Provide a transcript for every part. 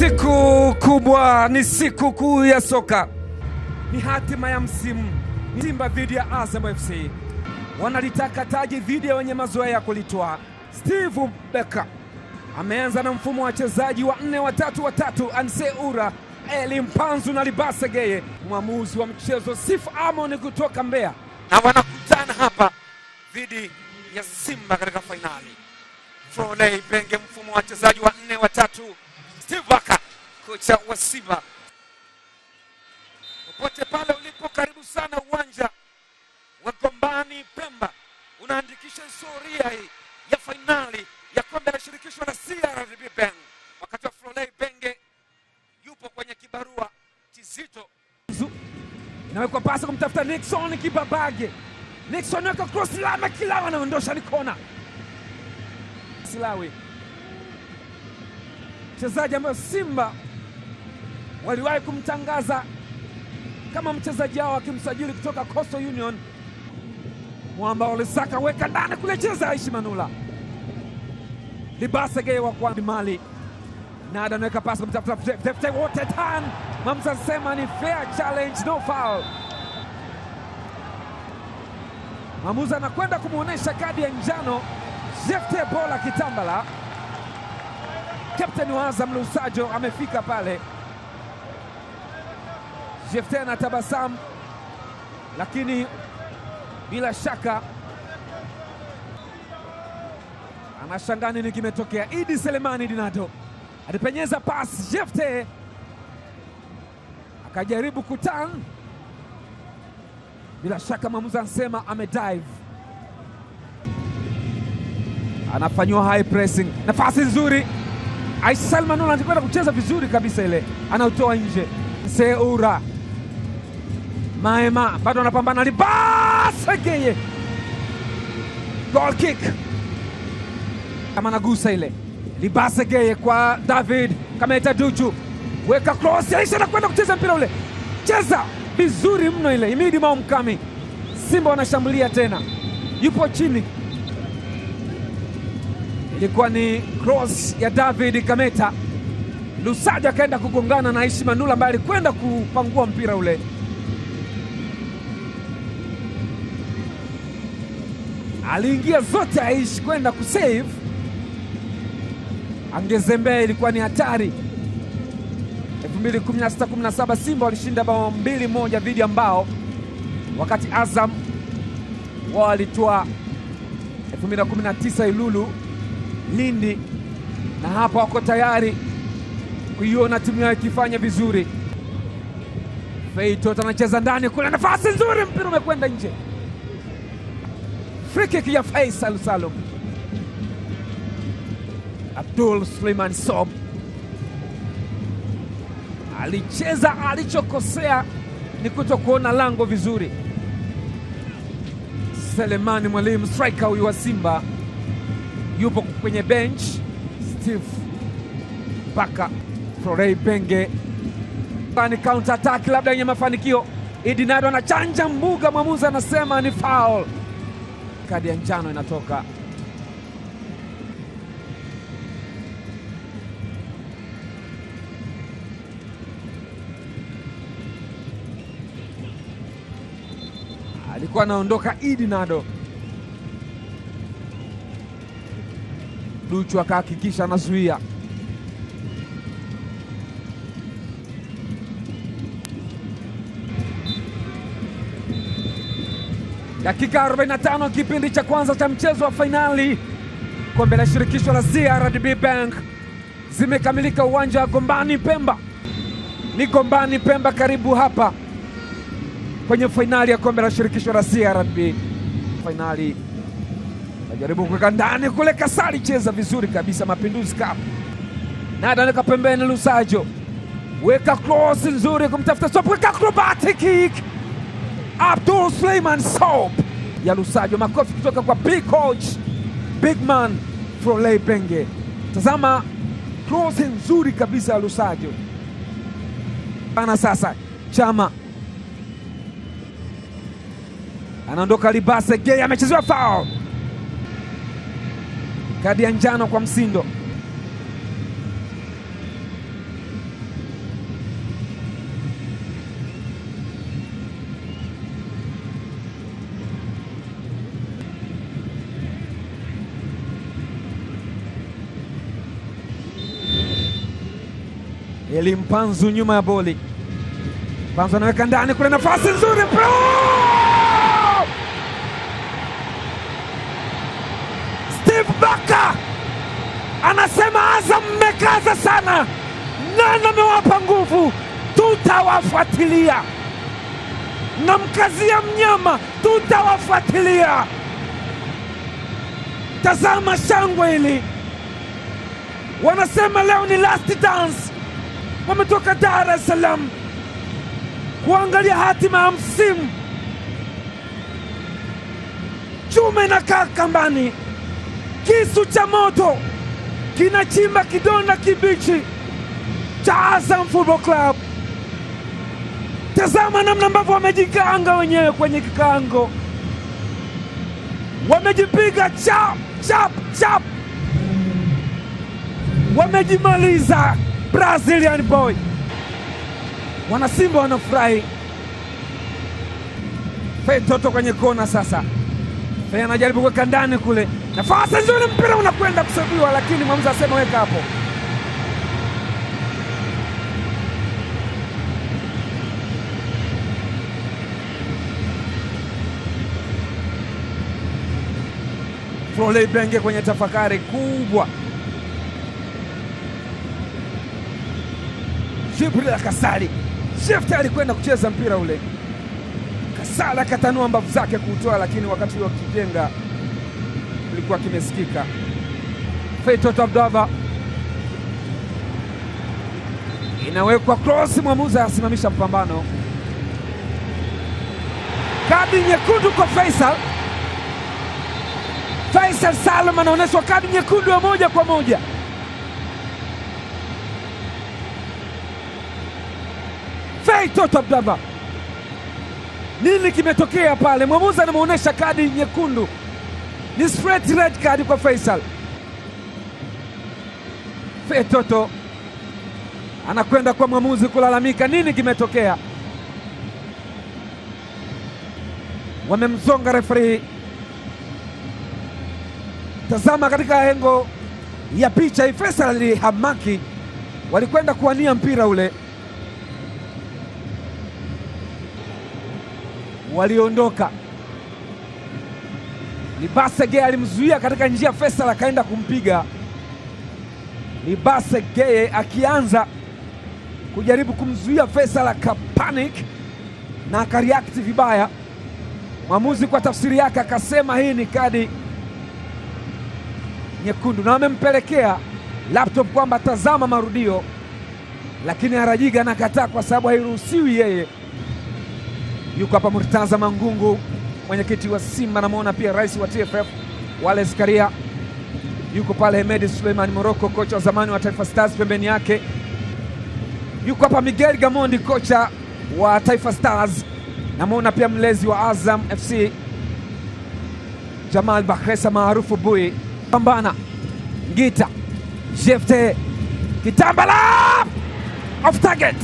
Siku kubwa, ni siku kuu ya soka, ni hatima ya msimu. Simba dhidi ya Azam FC, wanalitaka taji dhidi ya wenye mazoea ya kulitwaa. Steve Becker ameanza na mfumo wa wachezaji wa 4-3-3, Anse Ura, Eli Mpanzu na Libase Geye. Mwamuzi wa mchezo Sif Amon kutoka Mbeya, na wanakutana hapa dhidi ya Simba katika fainali. Florent Ibenge, mfumo wa wachezaji wa 4-3, Steve Becker kocha wa Simba. Popote pale ulipo, karibu sana uwanja wa Gombani Pemba, unaandikisha historia hii ya fainali ya kombe la shirikisho la CRDB Bank. Wakati wa Florent Ibenge yupo kwenye kibarua kizito. Inawekwa pasi kumtafuta Nixon Kibabage. Nixon weka cross lama Kilawa anaondosha ni kona. Silawi, mchezaji ambaye Simba waliwahi kumtangaza kama mchezaji wao akimsajili kutoka Coastal Union. Mwamba walisaka weka ndani kule, cheza Aishi Manula. Libase Geye wa kwa Mali. Nada anaweka pasi kumtafuta Defte wote tan. Mamza sema ni fair challenge, no foul. Mamuza anakwenda kumuonesha kadi ya njano Jefte Bola Kitambala. Captain wa Azam Lusajo amefika pale. Jefte anatabasamu, lakini bila shaka anashangaa nini kimetokea. Idi Selemani Dinado alipenyeza pasi, Jefte akajaribu kutan. Bila shaka mwamuzi anasema amedive, anafanywa high pressing. Nafasi nzuri, Aisha Manula anakwenda kucheza vizuri kabisa, ile anautoa nje. Seura Maema bado anapambana, Libase Geye, goal kick kama nagusa ile. Libase Geye kwa David Kameta Duchu, weka cross, Aisha anakwenda kucheza mpira ule, cheza vizuri mno ile. Imidi Maumkami, Simba wanashambulia tena, yupo chini. Ilikuwa ni cross ya David Kameta, Lusaja akaenda kugongana na Aishi Manula ambaye alikwenda kupangua mpira ule. Aliingia zote Aishi kwenda kusave, angezembea, ilikuwa ni hatari. 2016-17 Simba walishinda bao 2-1 dhidi ya Mbao, wakati Azam wao walitoa 2019 Ilulu Lindi, na hapa wako tayari kuiona timu yao ikifanya vizuri. Feito anacheza ndani kule, nafasi nzuri, mpira umekwenda nje. Free kick ya Faisal Salum. Abdul Suleiman Sob alicheza, alichokosea ni kutokuona lango vizuri. Selemani Mwalimu, striker huyu wa Simba, yupo kwenye bench. Steve Becker, Florent Ibenge, ni counter attack labda yenye mafanikio. Idinado anachanja mbuga, mwamuzi anasema ni foul. Kadi ya njano inatoka. Alikuwa anaondoka Idinado, Duchu akahakikisha anazuia. Dakika 45 kipindi cha kwanza cha mchezo wa fainali kombe la shirikisho la CRDB Bank zimekamilika uwanja wa Gombani Pemba. Ni Gombani Pemba, karibu hapa kwenye fainali ya kombe la shirikisho la CRDB. Fainali najaribu kuweka ndani kule, Kasali cheza vizuri kabisa, Mapinduzi Cup. Nada anaweka pembeni, Lusajo weka cross nzuri kumtafuta Sob, weka acrobatic kick. Abdul Suleiman Sob ya Lusajo, makofi kutoka kwa big coach, big man Florent Ibenge. Tazama cross nzuri kabisa ya Lusajo. Ana sasa Chama anaondoka, Libase Geye amechezewa foul. Kadi ya njano kwa Msindo. Eli Mpanzu nyuma ya boli. Mpanzu anaweka ndani kule, nafasi nzuri. Steve Barker anasema Azam mmekaza sana, nani amewapa nguvu? Tutawafuatilia. Namkazia mnyama, tutawafuatilia. Tazama shangwe hili, wanasema leo ni last dance. Wametoka Dar es Salaam kuangalia hatima ya msimu. Chuma inakaa kambani, kisu cha moto kinachimba kidonda kibichi cha Azam Football Club. Tazama namna ambavyo wamejikaanga wenyewe kwenye kikaango, wamejipiga chap chap chap, wamejimaliza. Brazilian boy, wana Simba wanafurahi. Fei Toto kwenye kona sasa. Fei anajaribu kuweka ndani kule, nafasi nzuri, mpira unakwenda kusabiwa, lakini mwamuzi asema weka hapo. Florent Ibenge kwenye tafakari kubwa. Jibril Kasali Shefte alikwenda kucheza mpira ule, Kasali akatanua mbavu zake kuutoa, lakini wakati huo kijenga kilikuwa kimesikika. Fei Toto Abdallah inawekwa cross, mwamuzi asimamisha mpambano. Kadi nyekundu kwa Faisal. Faisal Salum anaonyeshwa kadi nyekundu ya moja kwa moja. Fei Toto Abdallah, nini kimetokea pale? Mwamuzi anamuonesha kadi nyekundu, ni straight red card kwa Faisal. Fei Toto anakwenda kwa mwamuzi kulalamika, nini kimetokea? Wamemzonga referee. Tazama katika hengo ya picha hii, Faisal alihamaki, walikwenda kuwania mpira ule, waliondoka. Libase Geye alimzuia katika njia, Faisal akaenda kumpiga. Libase Geye akianza kujaribu kumzuia Faisal, akapanic na akareact vibaya. Mwamuzi kwa tafsiri yake akasema hii ni kadi nyekundu, na wamempelekea laptop kwamba tazama marudio, lakini Arajiga anakataa kwa sababu hairuhusiwi yeye. Yuko hapa Murtaza Mangungu, mwenyekiti wa Simba, namuona pia rais wa TFF Wallace Karia, yuko pale Hemedi Suleiman Moroko, kocha wa zamani wa Taifa Stars, pembeni yake yuko hapa Miguel Gamondi, kocha wa Taifa Stars, namuona pia mlezi wa Azam FC Jamal Bakresa maarufu Bui. Pambana Ngita Shefte Kitambala off target,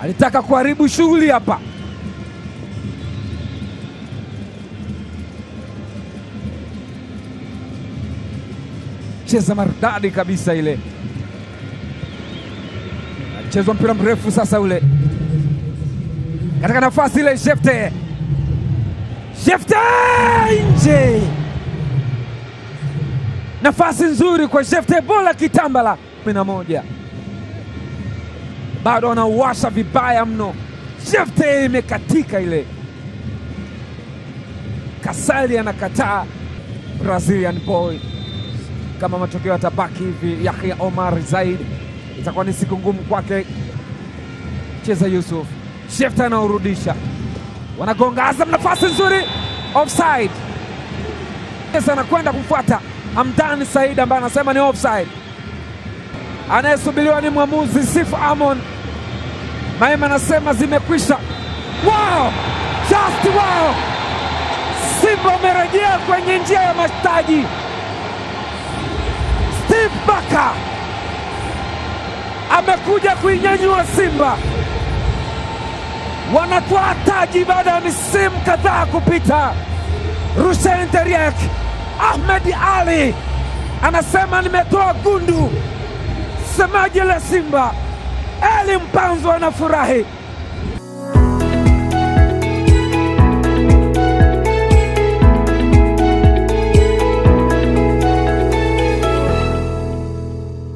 alitaka kuharibu shughuli hapa. Cheza maridadi kabisa ile, alichezwa mpira mrefu sasa ule katika nafasi ile. Shefte nje, nafasi nzuri kwa Shefte, bola Kitambala. 11 bado anauwasha vibaya mno. Shefte imekatika ile, Kasali anakataa. Brazilian boy, kama matokeo yatabaki hivi, Yahya Omar Zaid itakuwa ni siku ngumu kwake. Cheza Yusuf, Shefte anaurudisha, wanagonga. Azam nafasi nzuri, offside. Sasa anakwenda kufuata Hamdan Said ambaye anasema ni offside. Anayesubiriwa ni mwamuzi Sifu Amon. Maema anasema zimekwisha. Wow! Just wow! Simba wamerejea kwenye njia ya mataji. Steve Barker amekuja kuinyanyua Simba. Wanatoa taji baada ya misimu kadhaa kupita. Rushen Deriek Ahmed Ali anasema nimetoa gundu, semaji la Simba Eli Mpanzu anafurahi.